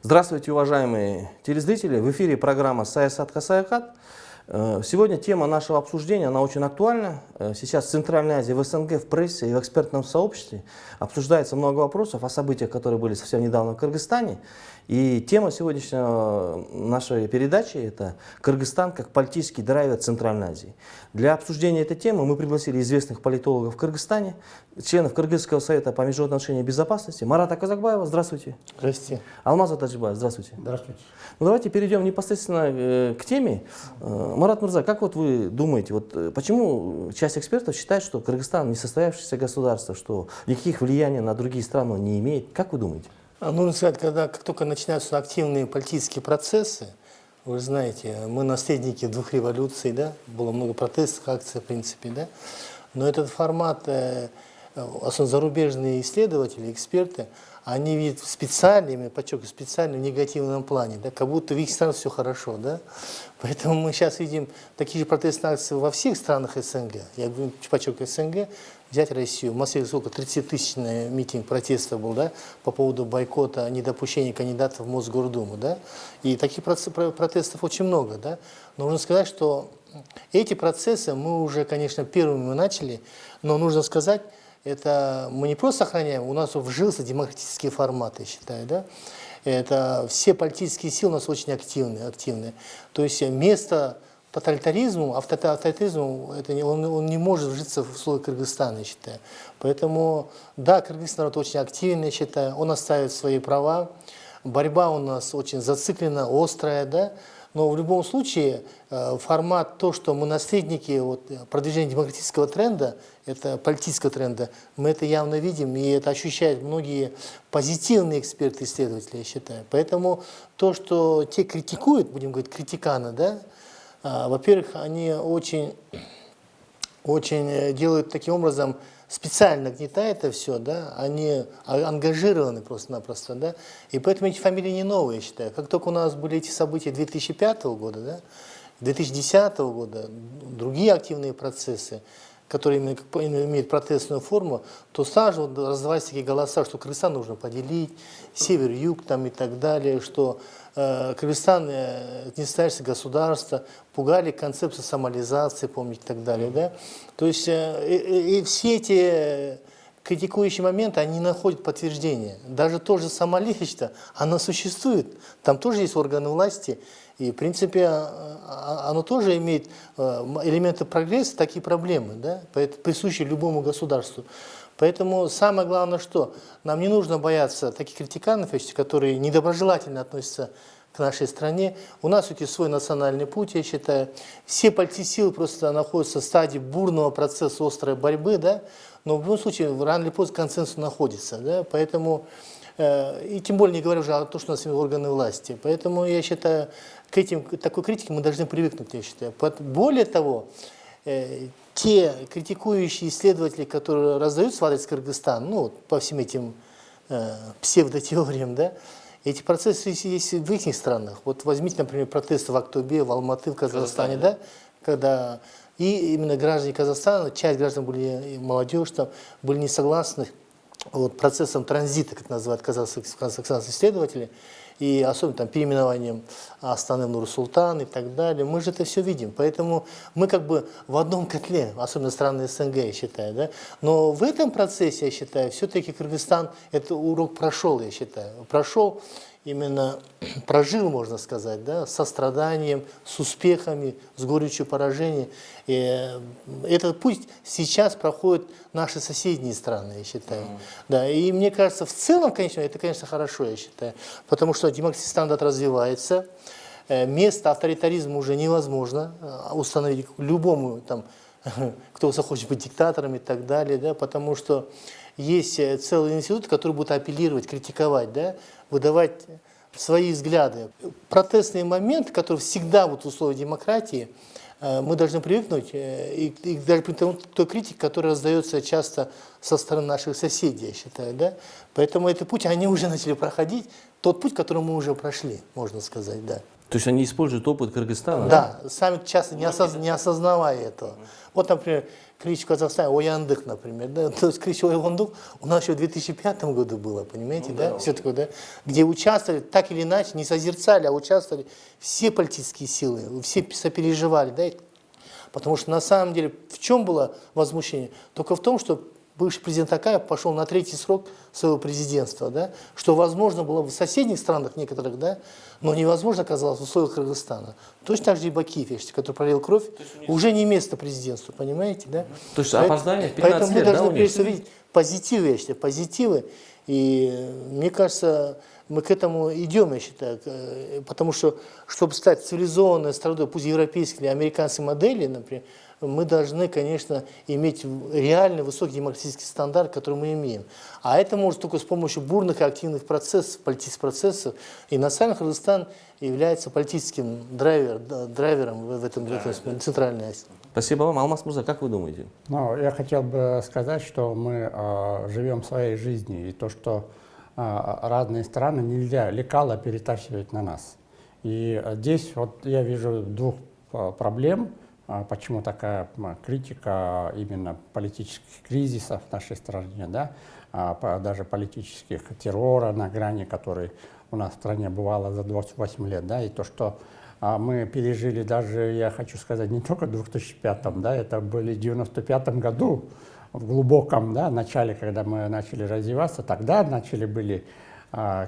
Здравствуйте, уважаемые телезрители! В эфире программа «Саясат Касаякат». Сегодня тема нашего обсуждения, она очень актуальна. Сейчас в Центральной Азии, в СНГ, в прессе и в экспертном сообществе обсуждается много вопросов о событиях, которые были совсем недавно в Кыргызстане. И тема сегодняшней нашей передачи – это Кыргызстан как политический драйвер Центральной Азии. Для обсуждения этой темы мы пригласили известных политологов в Кыргызстане, членов Кыргызского совета по международным отношениям и безопасности. Марата Казакбаева, здравствуйте. Здравствуйте. Алмаза Таджибаева, здравствуйте. Здравствуйте. Ну, давайте перейдем непосредственно к теме. Марат Мырза, как вот вы думаете, почему часть экспертов считает, что Кыргызстан несостоявшееся государство, что никаких влияний на другие страны он не имеет? Как вы думаете? Нужно сказать, как только начинаются активные политические процессы, вы знаете, мы наследники двух революций, да, было много протестов, акций, в принципе, да, но этот формат, особенно зарубежные исследователи, эксперты, они видят специально, подчеркиваю, специально в негативном плане, да, как будто в их странах все хорошо, да. Поэтому мы сейчас видим такие же протестные акции во всех странах СНГ. Я подчеркиваю, СНГ, взять Россию. В Москве сколько? 30-тысячный митинг протеста был, да, по поводу бойкота, недопущения кандидатов в Мосгордуму, да. И таких протестов очень много, да. Но нужно сказать, что эти процессы мы уже, конечно, первыми начали, но нужно сказать, это мы не просто сохраняем, у нас вжился демократический формат, я считаю, да. Это все политические силы у нас очень активные. То есть место тоталитаризму, авторитаризму, он не может вжиться в слой Кыргызстана, я считаю. Поэтому, да, кыргызский народ очень активный, я считаю, он отстаивает свои права, борьба у нас очень зациклена, острая, да. Но в любом случае формат, то, что мы наследники продвижения демократического тренда, это политического тренда, мы это явно видим, и это ощущают многие позитивные эксперты, исследователи, я считаю. Поэтому то, что те критикуют, будем говорить, критиканы, да, во-первых, они очень делают таким образом, специально гнетают это все, да, они ангажированы просто-напросто, да, и поэтому эти фамилии не новые, я считаю. Как только у нас были эти события 2005 года, да, 2010 года, другие активные процессы, которые имеют протестную форму, то сразу раздавались такие голоса, что Кыргызстан нужно поделить, север-юг там и так далее, что Кыргызстан не состоявшееся государство, пугали концепцию сомализации, помните, и так далее, да. То есть и все эти критикующие моменты, они находят подтверждение. Даже то же Сомали, оно существует, там тоже есть органы власти, и в принципе оно тоже имеет элементы прогресса, такие проблемы, да, присущие любому государству. Поэтому самое главное, что нам не нужно бояться таких критиканов, которые недоброжелательно относятся к нашей стране. У нас все-таки свой национальный путь, я считаю. Все политические силы просто находятся в стадии бурного процесса острой борьбы, да? Но в любом случае рано или поздно консенсус находится. Да? Поэтому, и тем более не говоря уже о том, что у нас органы власти. Поэтому я считаю, к такой критике мы должны привыкнуть, я считаю. Более того, те критикующие исследователи, которые раздают в адрес Кыргызстана, по всем этим псевдотеориям, да, эти процессы есть в их странах. Вот возьмите, например, протесты в Актобе, в Алматы, в Казахстане, да, когда и именно граждане Казахстана, часть граждан были, молодежь там, были не согласны процессом транзита, как называют казахские исследователи, и особенно там переименованием Астаны в Нур-Султан и так далее. Мы же это все видим. Поэтому мы как бы в одном котле, особенно страны СНГ, я считаю. Да? Но в этом процессе, я считаю, все-таки Кыргызстан, этот урок прошел, я считаю. Прошел, именно прожил, можно сказать, да, со страданием, с успехами, с горечью поражений. И этот путь сейчас проходят наши соседние страны, я считаю. Да, и мне кажется, в целом, конечно, это, конечно, хорошо, я считаю. Потому что демократический стандарт развивается, место авторитаризма уже невозможно установить любому, там, кто захочет быть диктатором и так далее, да, потому что есть целый институт, который будет апеллировать, критиковать, да, выдавать свои взгляды. Протестный момент, который всегда в условиях демократии, мы должны привыкнуть, и даже при той критике, которая раздается часто со стороны наших соседей, я считаю. Да? Поэтому этот путь они уже начали проходить, тот путь, который мы уже прошли, можно сказать. Да. То есть они используют опыт Кыргызстана? Да, сами часто не осознавая этого. Вот, например, клич в Казахстане Ояндык, например. Да? То есть клич Ояндык у нас еще в 2005 году было, понимаете, да? Все такое, да? Где участвовали, так или иначе, не созерцали, а участвовали все политические силы, все сопереживали, да? Потому что на самом деле в чем было возмущение? Только в том, что бывший президент Акаев пошел на 3-й срок своего президентства, да? Что возможно было в соседних странах некоторых, да? Но невозможно оказалось в условиях Кыргызстана. Точно так же и Бакиев, который пролил кровь, уже не место президентству, понимаете, да? То есть опоздание в 15 Поэтому мы лет, да, должны у них? прежде всего видеть позитивы, я считаю, позитивы. И мне кажется, мы к этому идем, я считаю, потому что, чтобы стать цивилизованной страной, пусть европейской или американской модели, например, мы должны, конечно, иметь реальный высокий демократический стандарт, который мы имеем. А это может только с помощью бурных и активных процессов, политических процессов. И национальный Кыргызстан является политическим драйвером в этом Центральной Азии. Спасибо вам. Алмаз Мурза, как вы думаете? Ну, я хотел бы сказать, что мы живем своей жизнью, и то, что разные страны нельзя лекало перетащивать на нас. И здесь вот я вижу двух проблем, почему такая критика именно политических кризисов в нашей стране, да, даже политических террора на грани, который у нас в стране бывало за 28 лет, да, и то, что мы пережили даже, я хочу сказать, не только в 2005, да, это были в 95 году, в глубоком, да, начале, когда мы начали развиваться, тогда были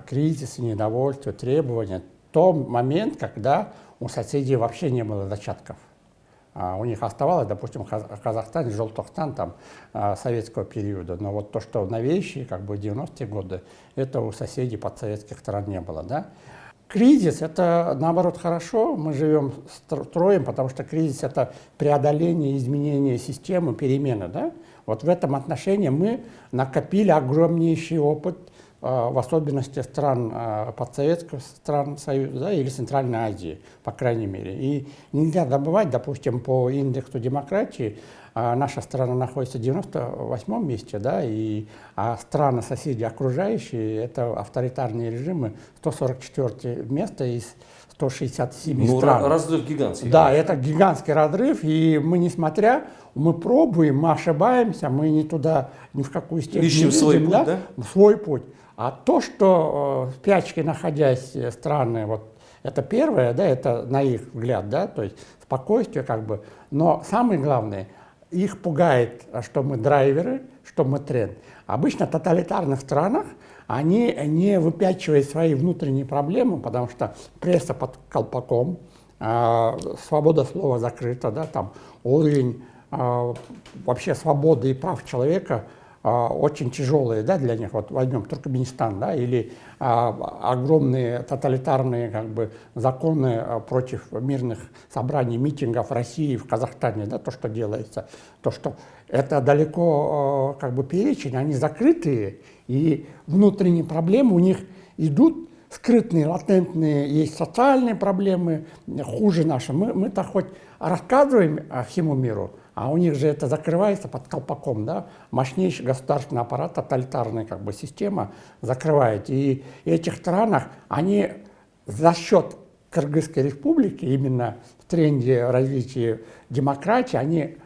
кризисы, недовольство, требования. Тот момент, когда у соседей вообще не было зачатков. У них оставалось, допустим, Казахстан, Жолтохстан там, советского периода, но вот то, что новейшие, как бы 90-е годы, это у соседей подсоветских стран не было, да. Кризис – это, наоборот, хорошо, мы живем строем, потому что кризис – это преодоление, изменение системы, перемены, да. Вот в этом отношении мы накопили огромнейший опыт, в особенности стран подсоветских стран Союза, да, или Центральной Азии, по крайней мере. И нельзя забывать, допустим, по индексу демократии наша страна находится в 98-м месте, да, а страны-соседи окружающие – это авторитарные режимы, 144 место из 167 стран. Разрыв гигантский. Да, это гигантский разрыв, и мы пробуем, мы ошибаемся, мы не туда, ни в какую степень ищем не свой видим, путь, да? Да? Свой путь. А то, что в спячке находясь страны, вот это первое, да, это на их взгляд, да, то есть спокойствие как бы. Но самое главное, их пугает, что мы драйверы, что мы тренд. Обычно в тоталитарных странах они не выпячивают свои внутренние проблемы, потому что пресса под колпаком, свобода слова закрыта, да, там уровень вообще свободы и прав человека очень тяжелые, да, для них. Вот возьмем Туркменистан, да, или огромные тоталитарные как бы законы против мирных собраний, митингов в России, в Казахстане, да, то, что делается, то, что это далеко как бы перечень, они закрытые, и внутренние проблемы у них идут скрытные, латентные, есть социальные проблемы, хуже наши. Мы-то хоть рассказываем всему миру, а у них же это закрывается под колпаком, да, мощнейший государственный аппарат, тоталитарная как бы система закрывает. И в этих странах они за счет Кыргызской республики, именно в тренде развития демократии, они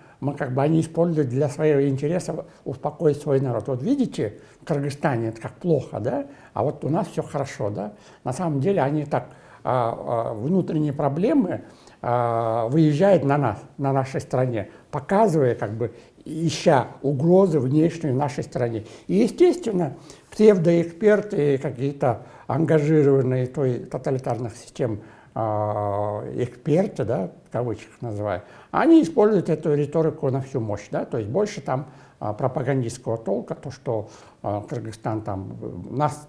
используют для своего интереса успокоить свой народ. Вот видите, в Кыргызстане это как плохо, да, а вот у нас все хорошо, да. На самом деле они так внутренние проблемы выезжают на нас, на нашей стране, показывая, как бы, ища угрозы внешние в нашей стране. И, естественно, псевдоэксперты, какие-то ангажированные той тоталитарных систем эксперты, да, в кавычках называю, они используют эту риторику на всю мощь, да, то есть больше там пропагандистского толка, то, что Кыргызстан там нас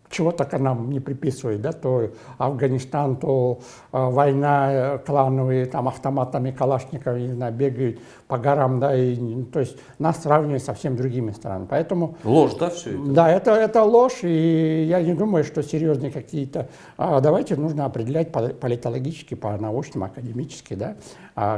чего только нам не приписывают, да, то Афганистан, то война клановые, там автоматами Калашникова, не знаю, бегают по горам, да, и, то есть нас сравнивают со всеми другими странами, поэтому… Ложь, да, все это? Да, это ложь, и я не думаю, что серьезные какие-то… Давайте нужно определять политологически, по-научному, академически, да,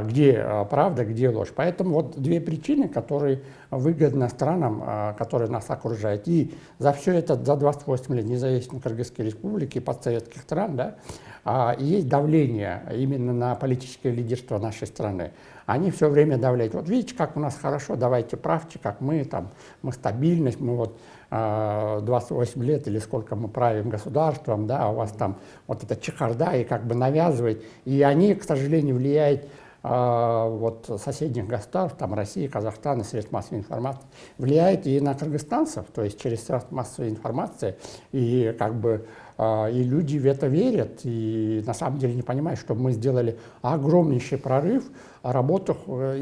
где правда, где ложь. Поэтому вот две причины, которые выгодны странам, которые нас окружают. И за все это, за 28 лет, не независимой Кыргызской республики и постсоветских стран, да, и есть давление именно на политическое лидерство нашей страны. Они все время давляют. Вот видите, как у нас хорошо, давайте правьте, как мы, там, мы стабильность, мы вот 28 лет или сколько мы правим государством, да, а у вас там вот эта чехарда и как бы навязывает. И они, к сожалению, влияют вот соседних государств, там России, Казахстана, средств массовой информации, влияет и на кыргызстанцев, то есть через средства массовой информации, и как бы и люди в это верят, и на самом деле не понимают, что мы сделали огромнейший прорыв, работу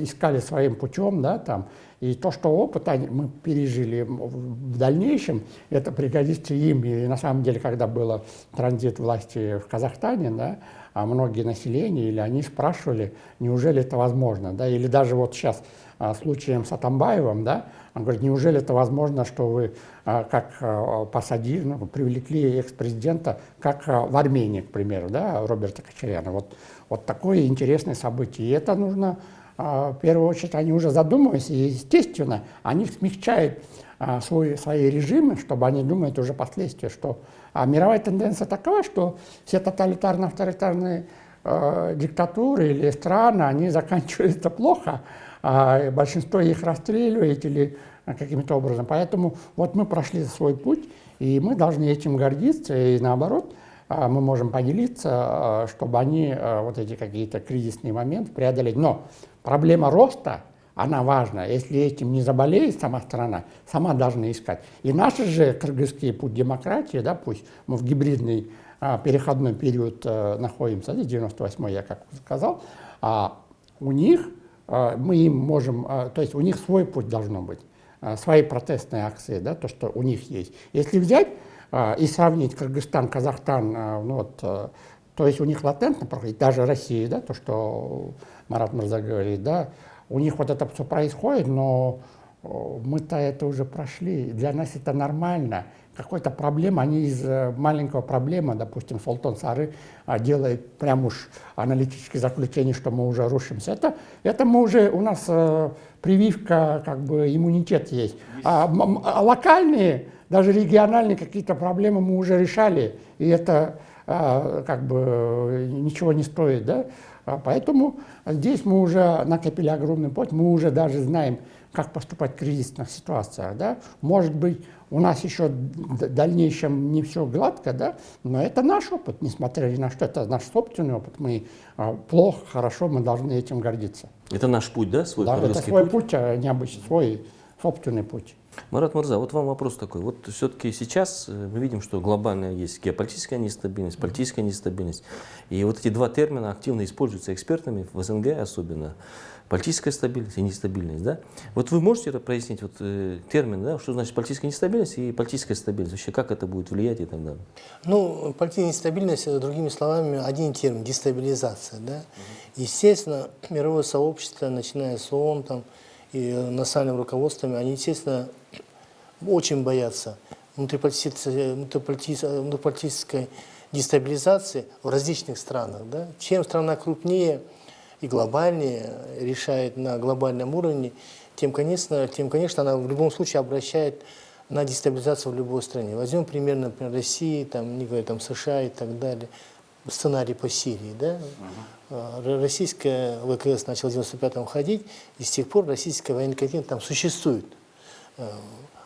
искали своим путем, да, там, и то, что опыт мы пережили в дальнейшем, это пригодится им. И на самом деле, когда был транзит власти в Казахстане, да, а многие населения, или они спрашивали, неужели это возможно, да, или даже вот сейчас случаем с Атамбаевым, да, он говорит, неужели это возможно, что вы как посадили, ну, привлекли экс-президента, как в Армении, к примеру, да, Роберта Кочаряна. Вот такое интересное событие. И это нужно, в первую очередь, они уже задумываются, и, естественно, они смягчают свои режимы, чтобы они думают уже последствия, что мировая тенденция такова, что все тоталитарно-авторитарные диктатуры или страны, они заканчиваются плохо, а большинство их расстреливает или каким-то образом. Поэтому вот мы прошли свой путь, и мы должны этим гордиться, и наоборот, мы можем поделиться, чтобы они вот эти какие-то кризисные моменты преодолеть. Но проблема роста, она важна. Если этим не заболеет сама страна, сама должна искать. И наш же кыргызский путь демократии, да, пусть мы в гибридный переходной период находимся, 98-й, я как сказал, у них мы им можем, то есть у них свой путь должно быть, свои протестные акции, да, то, что у них есть. Если взять и сравнить Кыргызстан, Казахстан, ну, вот, то есть у них латентно проходит, даже Россия, да, то, что Марат Мырза говорит, да, у них вот это все происходит, но мы-то это уже прошли, для нас это нормально. Какой-то проблема, они из маленького проблемы, допустим, Солтон Сары делает прям уж аналитические заключения, что мы уже рушимся. Это мы уже, у нас прививка, как бы иммунитет есть. А локальные, даже региональные какие-то проблемы мы уже решали, и это как бы ничего не стоит, да? Поэтому здесь мы уже накопили огромный путь, мы уже даже знаем, как поступать в кризисных ситуациях. Да? Может быть, у нас еще в дальнейшем не все гладко, да? Но это наш опыт, несмотря ни на что, это наш собственный опыт. Мы плохо, хорошо, мы должны этим гордиться. Это наш путь, да, свой да, кыргызский это свой путь? путь, необычный, свой собственный путь. Марат Мырза, вот вам вопрос такой. Вот все-таки сейчас мы видим, что глобальная есть геополитическая нестабильность, политическая нестабильность. И вот эти два термина активно используются экспертами в СНГ особенно. Политическая стабильность и нестабильность. Да? Вот вы можете прояснить вот, термин, да, что значит политическая нестабильность и политическая стабильность? Вообще, как это будет влиять и так далее? Ну, политическая нестабильность, другими словами, один термин – дестабилизация. Да? Естественно, мировое сообщество, начиная с ООН там, и национальным руководством, они, естественно, очень боятся внутриполитической дестабилизации в различных странах. Да? Чем страна крупнее и глобальнее решает на глобальном уровне, тем, конечно, она в любом случае обращает на дестабилизацию в любой стране. Возьмем пример, например, России, там, не говорю, там, США и так далее. Сценарий по Сирии. Да? Российская ВКС начала в 1995-м ходить, и с тех пор российская военный контингент там существует.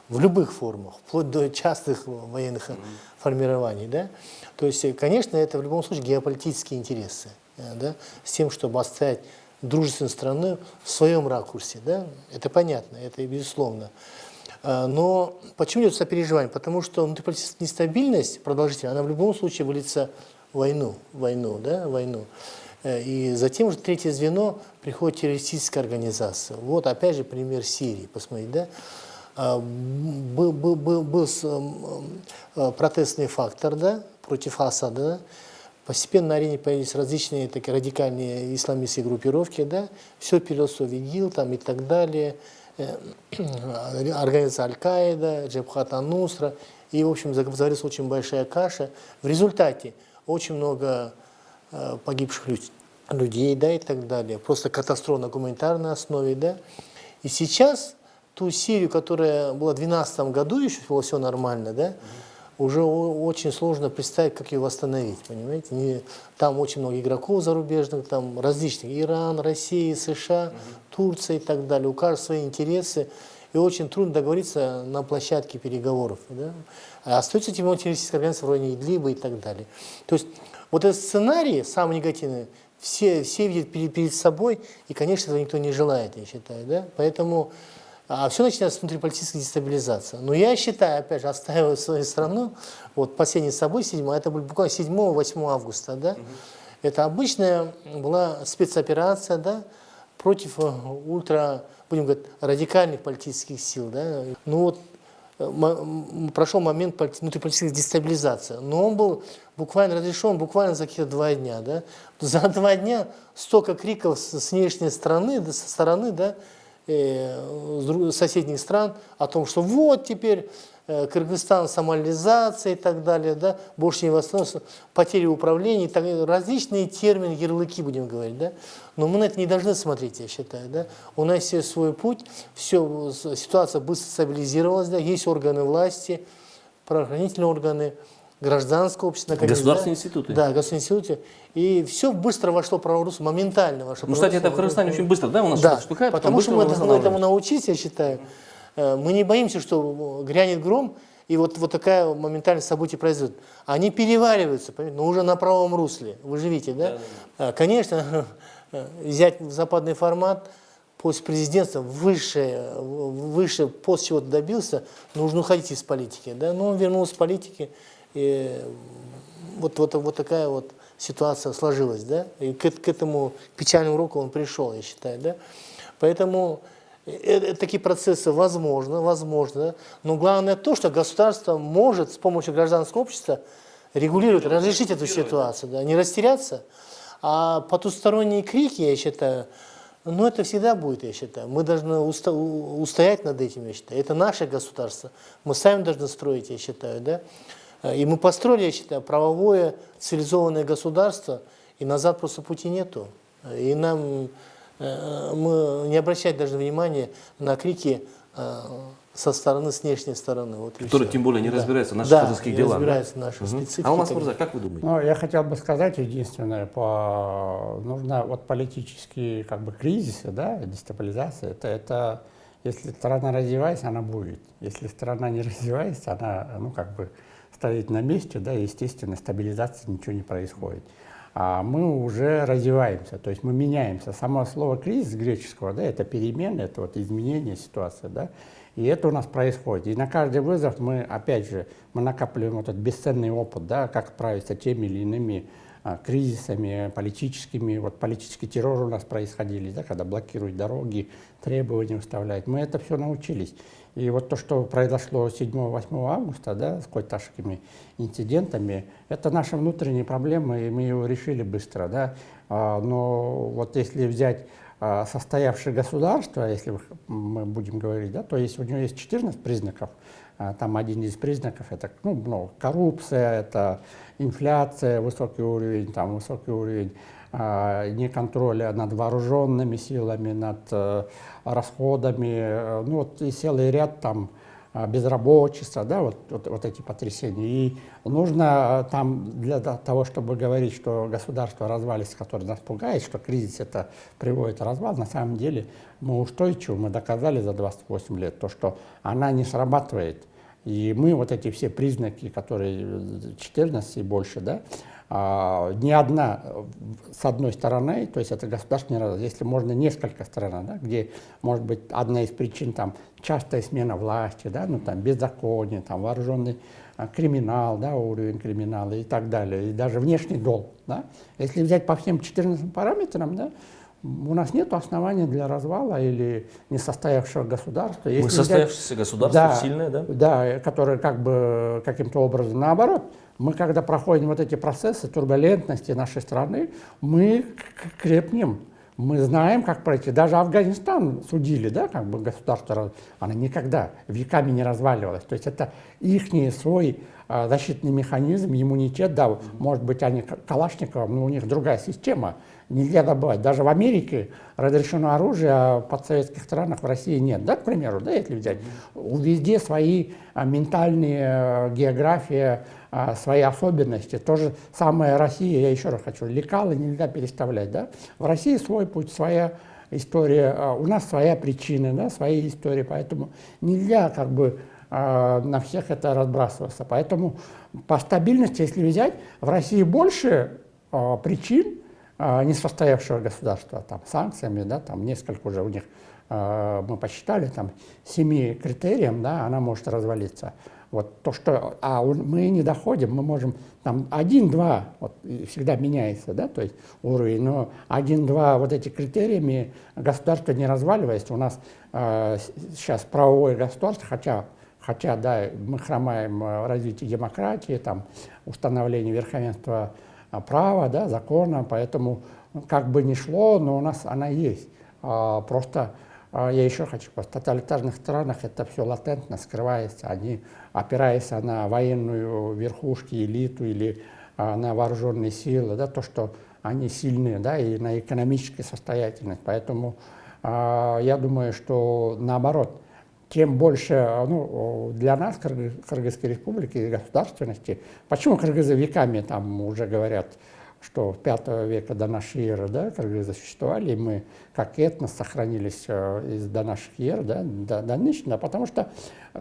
В любых формах, вплоть до частых военных формирований. Да? То есть, конечно, это в любом случае геополитические интересы. Да? С тем, чтобы оставить дружественную страну в своем ракурсе. Да? Это понятно, это безусловно. Но почему идет сопереживание? Потому что внутриполитическая нестабильность продолжительная, она в любом случае выльется в войну. И затем уже третье звено приходит террористическая организация. Вот опять же пример Сирии, посмотрите, да? Был протестный фактор, да, против Асада, да? Постепенно на арене появились различные такие радикальные исламистские группировки, да? Все перелилось в ИГИЛ там, и так далее, организация Аль-Каида, Джабхат ан-Нусра, и, в общем, заварилась очень большая каша. В результате очень много погибших людей, да, и так далее. Просто катастрофа на гуманитарной основе, да. И сейчас ту Сирию, которая была в 2012 году, еще было все нормально, да, уже очень сложно представить, как ее восстановить, понимаете? Там очень много игроков зарубежных, там различных, Иран, Россия, США, Турция и так далее, у каждого свои интересы, и очень трудно договориться на площадке переговоров, да? А остаются террористические организации вроде Идлиба и так далее. То есть вот этот сценарий, самый негативный, все видят перед собой, и, конечно, этого никто не желает, я считаю, да? Поэтому все начинается с внутриполитической дестабилизации. Но я считаю, опять же, отстаивая свою страну, вот последние события, это было буквально 7-8 августа, да? Это обычная была спецоперация, да, против будем говорить, радикальных политических сил, да? Ну вот прошел момент внутриполитической дестабилизации, но он был буквально разрешен буквально за какие-то 2 дня, да? За 2 дня столько криков с внешней стороны, со стороны, да, соседних стран о том, что вот теперь Кыргызстан, сомализация и так далее, да, больше не восстановится, потери управления, так, различные термины, ярлыки, будем говорить, да, но мы на это не должны смотреть, я считаю, да, у нас есть свой путь, все, ситуация быстро стабилизировалась, да, есть органы власти, правоохранительные органы, гражданское общество, наконец, Государственные да? институты. Да, государственные институты. И все быстро вошло в праворусло, моментально вошло. Ну, кстати, это в Кыргызстане очень быстро, да, у нас да, штука, потому что мы должны этому научиться, я считаю. Мы не боимся, что грянет гром, и вот такое моментальное событие произойдет. Они перевариваются, но уже на правом русле. Вы же видите, да? Конечно, взять западный формат, после президентства выше пост чего-то добился, нужно уходить из политики. Да? Но он вернулся в политике, и вот такая вот ситуация сложилась. Да? И к этому печальному уроку он пришел, я считаю. Да? Поэтому такие процессы возможны, но главное то, что государство может с помощью гражданского общества регулировать, разрешить эту ситуацию, да? Не растеряться. А потусторонние крики, я считаю, ну, это всегда будет, я считаю. Мы должны устоять над этим, я считаю. Это наше государство. Мы сами должны строить, я считаю, да. И мы построили, я считаю, правовое, цивилизованное государство, и назад просто пути нету. И мы не обращать даже внимания на крики со стороны, с внешней стороны. Вот которые тем более не разбираются в наших казахских делах. Да, не разбираются в наших спецификах. Алмаз Мурза, как вы думаете? Ну, я хотел бы сказать единственное, нужно вот политические как бы кризисы, да, дестабилизация, это если страна развивается, она будет. Если страна не развивается, она, ну, как бы стоит на месте, да, естественно, стабилизации ничего не происходит. А мы уже развиваемся, то есть мы меняемся. Само слово кризис греческого, да, это перемены, это вот изменение ситуации, да, и это у нас происходит. И на каждый вызов мы, опять же, мы накапливаем вот этот бесценный опыт, да, как справиться с теми или иными кризисами политическими. Вот политический террор у нас происходили, да, когда блокируют дороги, требования выставляют. Мы это все научились. И вот то, что произошло 7-8 августа, да, с койташскими инцидентами, это наши внутренние проблемы, и мы его решили быстро. Да. Но вот если взять состоявшее государство, если мы будем говорить, да, то есть у него есть 14 признаков. Там один из признаков — это коррупция, это инфляция, высокий уровень неконтроля над вооруженными силами, над расходами, ну вот и целый ряд там безработица, да, вот эти потрясения. И нужно там для того, чтобы говорить, что государство развалится, которое нас пугает, что кризис это приводит к развалу, на самом деле мы устойчивы, мы доказали за 28 лет то, что она не срабатывает. И мы вот эти все признаки, которые 14 и больше, да, ни одна с одной стороны, то есть это государственный развал, если можно несколько сторон, да, где может быть одна из причин там частая смена власти, да, ну там беззаконие, там вооруженный криминал, да, уровень криминала и так далее, и даже внешний долг, да. Если взять по всем 14 параметрам, да, у нас нет основания для развала или несостоявшего государства. Мы состоявшееся государство, да, сильное, да? Да, которое как бы каким-то образом наоборот. Мы, когда проходим вот эти процессы турбулентности нашей страны, мы крепнем. Мы знаем, как пройти. Даже Афганистан судили, да, как бы государство, оно никогда веками не разваливалось. То есть это их свой защитный механизм, иммунитет, да, может быть, они Калашниковым, но у них другая система, нельзя добывать. Даже в Америке разрешено оружие, а в подсоветских странах в России нет, да, к примеру, да, если взять. Везде свои ментальные география, свои особенности. То же самое Россия, я еще раз хочу, лекалы нельзя переставлять, да. В России свой путь, своя история, у нас своя причина, да, свои истории, поэтому нельзя как бы на всех это разбрасываться. Поэтому по стабильности, если взять, в России больше причин несостоявшего государства, там, санкциями, да, там несколько уже у них, мы посчитали, там, 7 критериям, да, она может развалиться. Вот то, что, мы не доходим, мы можем, там, 1-2, вот, всегда меняется, да, то есть уровень, но 1-2 вот эти критериями государство не разваливается. У нас сейчас правовое государство, хотя, да, мы хромаем в развитии демократии, там, установление верховенства права, да, закона, поэтому как бы ни шло, но у нас она есть. Просто я еще хочу, в тоталитарных странах это все латентно скрывается, они, опираясь на военную верхушку, элиту или на вооруженные силы, да, то, что они сильные, да, и на экономическую состоятельность. Поэтому я думаю, что наоборот, тем больше, ну, для нас, Кыргызской республики, государственности, почему кыргызы веками там уже говорят, что в V века до нашей эры, да, кыргызы существовали, и мы как этнос сохранились до наших эр, да, до нынешнего, потому что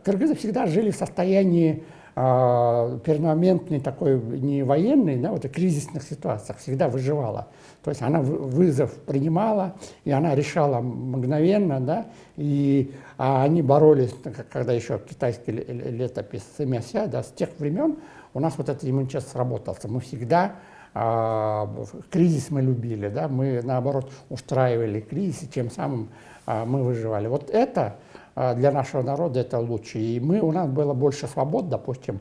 кыргызы всегда жили в состоянии перманентной такой, не военной, да, вот, кризисных ситуациях, всегда выживала. То есть она вызов принимала, и она решала мгновенно, да, и они боролись, когда еще китайский летопись Сымяся, да, с тех времен у нас вот этот иммунитет сработался. Мы всегда кризис мы любили, да, мы наоборот устраивали кризис, и тем самым мы выживали. Вот это для нашего народа это лучше. И у нас было больше свобод, допустим,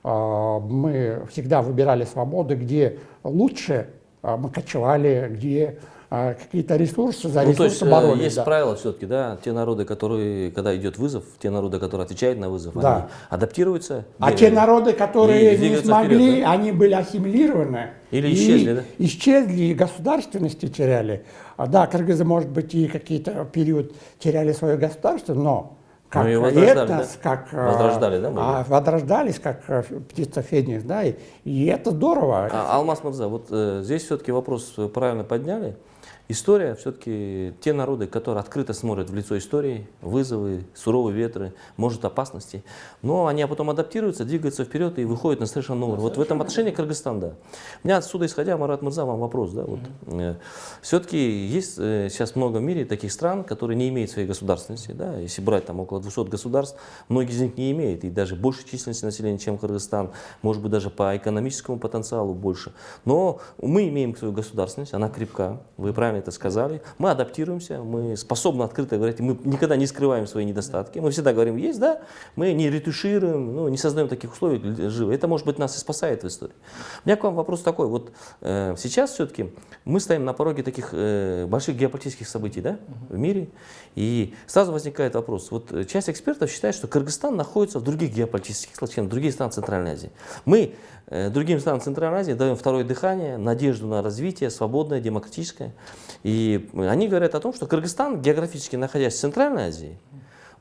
мы всегда выбирали свободы, где лучше мы кочевали, где какие-то ресурсы, за ресурсы боролись. Есть да. правила все-таки, да, те народы, которые, когда идет вызов, те народы, которые отвечают на вызов, Да. они адаптируются. А те народы, которые не двигаются смогли, вперед, да? они были ассимилированы. Или и исчезли, да? Исчезли, и государственности теряли. Да, кыргызы, может быть, и какие-то период теряли свое государство, но как и возрождали, этнос, да? как Возрождали, да, мы? возрождались, как птица Феникс, да, и это здорово. Алмаз Мырза, вот здесь все-таки вопрос правильно подняли. История, все-таки те народы, которые открыто смотрят в лицо истории, вызовы, суровые ветры, может опасности, но они потом адаптируются, двигаются вперед и выходят на совершенно новый. Вот в этом отношении Кыргызстан, да. У меня отсюда исходя, Марат Мырза, вам вопрос, да, вот. Все-таки есть сейчас много в мире таких стран, которые не имеют своей государственности, да, если брать там около 200 государств, многие из них не имеют, и даже больше численности населения, чем Кыргызстан, может быть даже по экономическому потенциалу больше. Но мы имеем свою государственность, она крепка, вы правильно это сказали, мы адаптируемся, мы способны открыто говорить, мы никогда не скрываем свои недостатки, мы всегда говорим, есть, да, мы не ретушируем, ну, не создаем таких условий живо. Это, может быть, нас и спасает в истории. У меня к вам вопрос такой, вот сейчас все-таки мы стоим на пороге таких больших геополитических событий, да, в мире, и сразу возникает вопрос, вот часть экспертов считает, что Кыргызстан находится в других геополитических случаях, чем другие страны Центральной Азии. Мы другим странам Центральной Азии даем второе дыхание, надежду на развитие, свободное, демократическое. И они говорят о том, что Кыргызстан, географически находясь в Центральной Азии,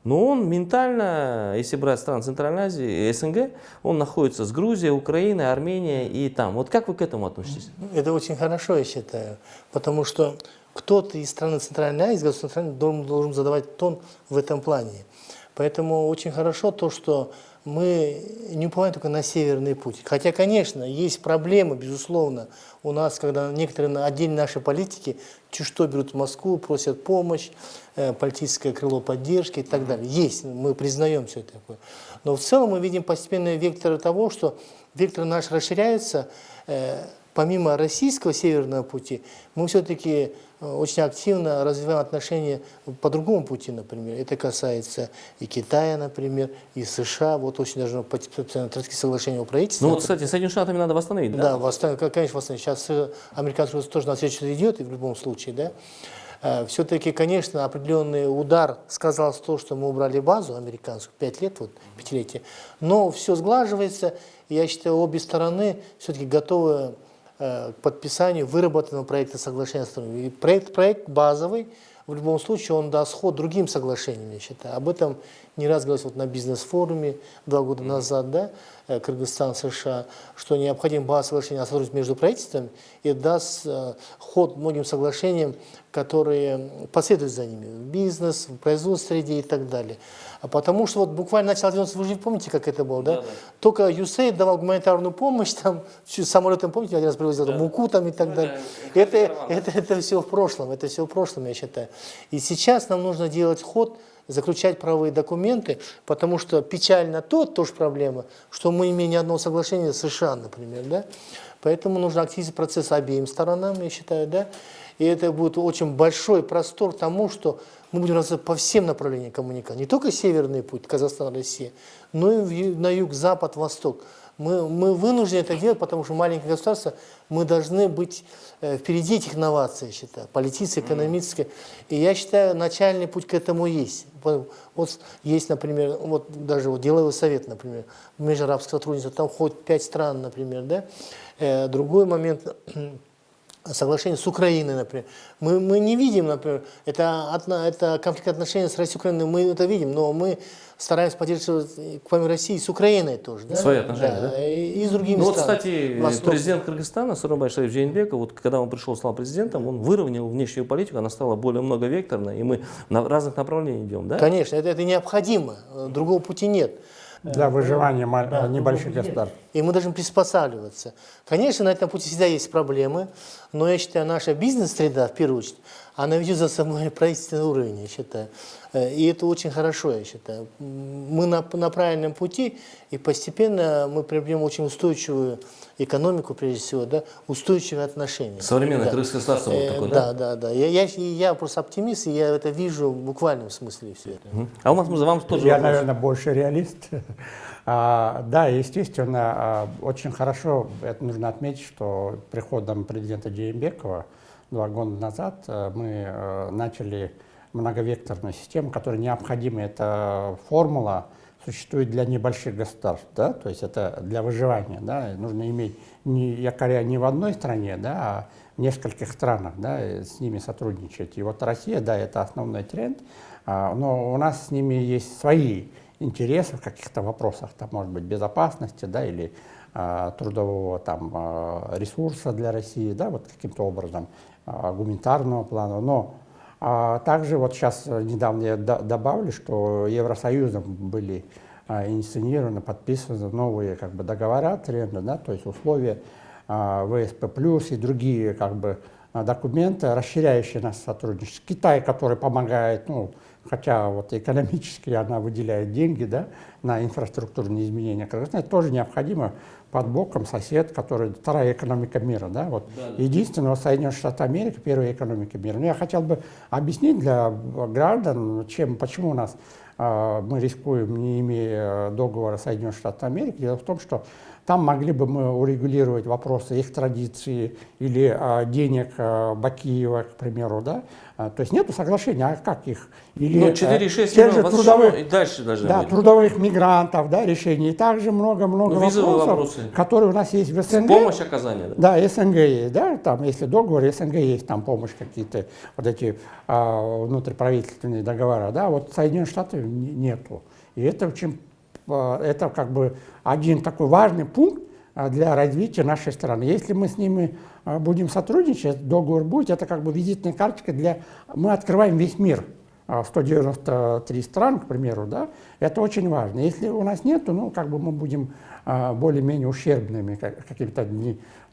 но он ментально, если брать страны Центральной Азии и СНГ, он находится с Грузией, Украиной, Арменией и там. Вот как вы к этому относитесь? Это очень хорошо, я считаю, потому что кто-то из страны Центральной Азии, должен задавать тон в этом плане. Поэтому очень хорошо то, что мы не уповаем только на Северный путь. Хотя, конечно, есть проблемы, безусловно, у нас, когда некоторые отдельные наши политики чуть что берут в Москву, просят помощь, политическое крыло поддержки и так далее. Есть, мы признаем все это такое. Но в целом мы видим постепенный вектор того, что вектор наш расширяется. Помимо российского северного пути, мы все-таки очень активно развиваем отношения по другому пути, например. Это касается и Китая, например, и США. Вот очень даже по Тратские соглашения о правительстве. Ну вот, кстати, Соединенными Штатами надо восстановить, Да, да? конечно, восстановить. Сейчас американцы тоже на встречу идет, и в любом случае, да. Все-таки, конечно, определенный удар сказался то, что мы убрали базу американскую, 5 лет, вот, 5-летие, но все сглаживается, я считаю, обе стороны все-таки готовы к подписанию выработанного проекта соглашения. И проект базовый, в любом случае он даст ход другим соглашениям, я считаю. Об этом не раз говорилось вот на бизнес-форуме 2 года назад, да, Кыргызстан, США, что необходимо базовое соглашение о сотрудничестве между правительствами и даст ход многим соглашениям, которые последуют за ними, в бизнес, в производственной среде и так далее. А потому что вот буквально начало 90-х, вы же помните, как это было, да? Только USAID давал гуманитарную помощь, там, самолетом, помните, один раз привозил муку там и так далее. Это все в прошлом, это все в прошлом, я считаю. И сейчас нам нужно делать ход, заключать правовые документы, потому что печально тоже проблема, что мы не имеем ни одного соглашения с США, например, да? Поэтому нужно активизировать процесс обеим сторонам, я считаю, да? И это будет очень большой простор тому, что мы будем развивать по всем направлениям коммуникации. Не только северный путь, Казахстан, Россия, но и на юг, запад, восток. Мы вынуждены это делать, потому что маленькое государство, мы должны быть впереди этих инноваций, я считаю, политической, экономической. И я считаю, начальный путь к этому есть. Вот есть, например, вот даже вот деловой совет, например, межарабское сотрудничество, там входит 5 стран, например, да. Другой момент, соглашение с Украиной, например. Мы не видим, например, это конфликт отношений с Россией и Украиной, мы это видим, но мы стараемся поддерживать, помимо России, с Украиной тоже. Да? Свои отношения, да? И с другими Ну вот, странами. кстати, Восток. президент Кыргызстана Сооронбай Жээнбеков, вот когда он пришел, стал президентом, он выровнял внешнюю политику, она стала более многовекторной, и мы на разных направлениях идем, да? Конечно, это необходимо, другого пути нет. Для выживания небольших государств. И мы должны приспосабливаться. Конечно, на этом пути всегда есть проблемы, но я считаю, наша бизнес-среда, в первую очередь, она ведет за собой правительственный уровень, я считаю. И это очень хорошо, я считаю. Мы на правильном пути, и постепенно мы приобретем очень устойчивую экономику, прежде всего, да, устойчивые отношения. Современное кыргызское государство вот такое, да? Да. Я просто оптимист, и я это вижу в буквальном смысле все это. А у нас, вам тоже Я, вопрос. наверное, больше реалист. Да, естественно, очень хорошо, это нужно отметить, что приходом президента Жээнбекова 2 года назад мы начали многовекторную систему, которая необходима. Эта формула существует для небольших государств, да, то есть это для выживания, да, нужно иметь якоря не в одной стране, да, а в нескольких странах, да, и с ними сотрудничать. И вот Россия, да, это основной тренд, но у нас с ними есть свои интересы в каких-то вопросах, там, может быть, безопасности, да, или трудового там ресурса для России, да, вот каким-то образом, гуманитарного плана, но также вот сейчас недавно я добавлю, что Евросоюзом были инициированы, подписаны новые как бы договора, тренды, да, то есть условия ВСП+, и другие как бы документы, расширяющие наше сотрудничество. Китай, который помогает, ну, хотя вот экономически она выделяет деньги, да, на инфраструктурные изменения Кыргызстана, это тоже необходимо под боком сосед, который вторая экономика мира, да, вот. Единственного Соединенных Штатов Америки, первая экономика мира. Но я хотел бы объяснить для граждан, почему у нас мы рискуем, не имея договора Соединенных Штатов Америки. Дело в том, что там могли бы мы урегулировать вопросы их традиции или денег Бакиева, к примеру, да. То есть нет соглашения, а как их? Или, ну, 4,6 миллионов трудовых, и дальше должны да, быть. трудовых мигрантов, да, решений. И также много-много вопросов, которые у нас есть в СНГ. Помощь оказания, да? Да, СНГ есть, да, там, если договор, СНГ есть, там помощь какие-то, вот эти внутриправительственные договора, да, вот Соединенных Штатов нету. И это очень, это как бы один такой важный пункт для развития нашей страны. Если мы с ними будем сотрудничать, договор будет, это как бы визитная карточка для... Мы открываем весь мир, 193 стран, к примеру, да, это очень важно. Если у нас нет, ну, как бы мы будем более-менее ущербными, какими-то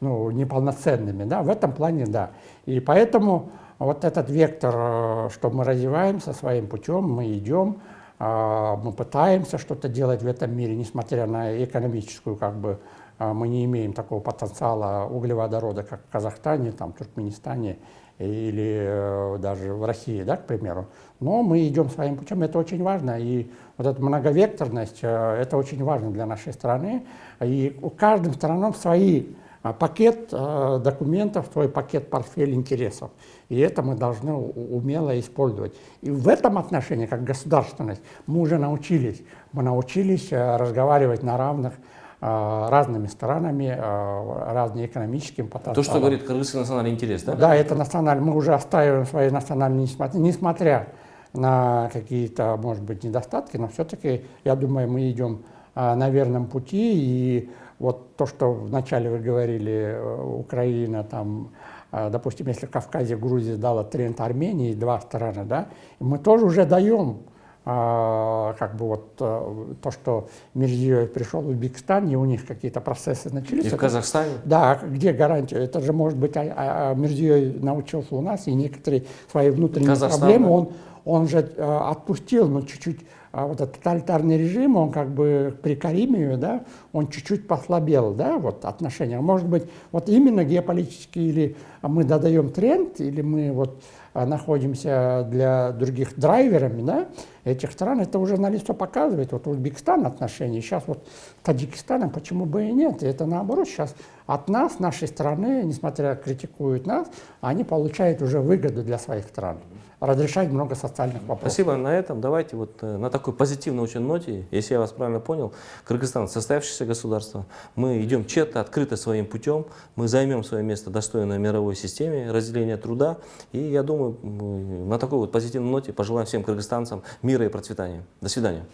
неполноценными, да, в этом плане, да. И поэтому вот этот вектор, что мы развиваемся своим путем, мы идем, мы пытаемся что-то делать в этом мире, несмотря на экономическую, как бы, мы не имеем такого потенциала углеводорода, как в Казахстане, там, Туркменистане или даже в России, да, к примеру. Но мы идем своим путем, это очень важно. И вот эта многовекторность, это очень важно для нашей страны. И у каждой страны свой пакет документов, свой пакет портфель интересов. И это мы должны умело использовать. И в этом отношении, как государственность, мы уже научились. Мы научились разговаривать на равных, разными странами, разными экономическими То, что потенциалами. говорит кыргызский национальный интерес, да? Да, это национальный. Мы уже отстаиваем свои национальные, несмотря на какие-то, может быть, недостатки, но все-таки, я думаю, мы идем на верном пути. И вот то, что вначале вы говорили, Украина, там, допустим, если в Кавказе Грузия дала тренд Армении, два страны, да, и мы тоже уже даем как бы вот то, что Мирзиёев пришел в Узбекистан, и у них какие-то процессы начались. И в Казахстане? Да, где гарантия? Это же, может быть, Мирзиёев научился у нас, и некоторые свои внутренние Казахстан, проблемы да. он же отпустил, но чуть-чуть вот этот тоталитарный режим, он как бы при Каримове, да, он чуть-чуть послабел, да, вот отношения. Может быть, вот именно геополитически или мы додаем тренд, или мы вот находимся для других драйверами, да, этих стран, это уже налицо показывает. Вот Узбекистан отношения, сейчас вот с Таджикистаном, почему бы и нет? И это наоборот сейчас от нас, нашей страны, несмотря критикуют нас, они получают уже выгоду для своих стран, разрешать много социальных вопросов. Спасибо. На этом давайте вот на такой позитивной очень ноте, если я вас правильно понял, Кыргызстан состоявшееся государство, мы идем честно, открыто своим путем, мы займем свое место достойно мировой системе разделения труда, и я думаю, на такой вот позитивной ноте пожелаем всем кыргызстанцам мира и процветания. До свидания.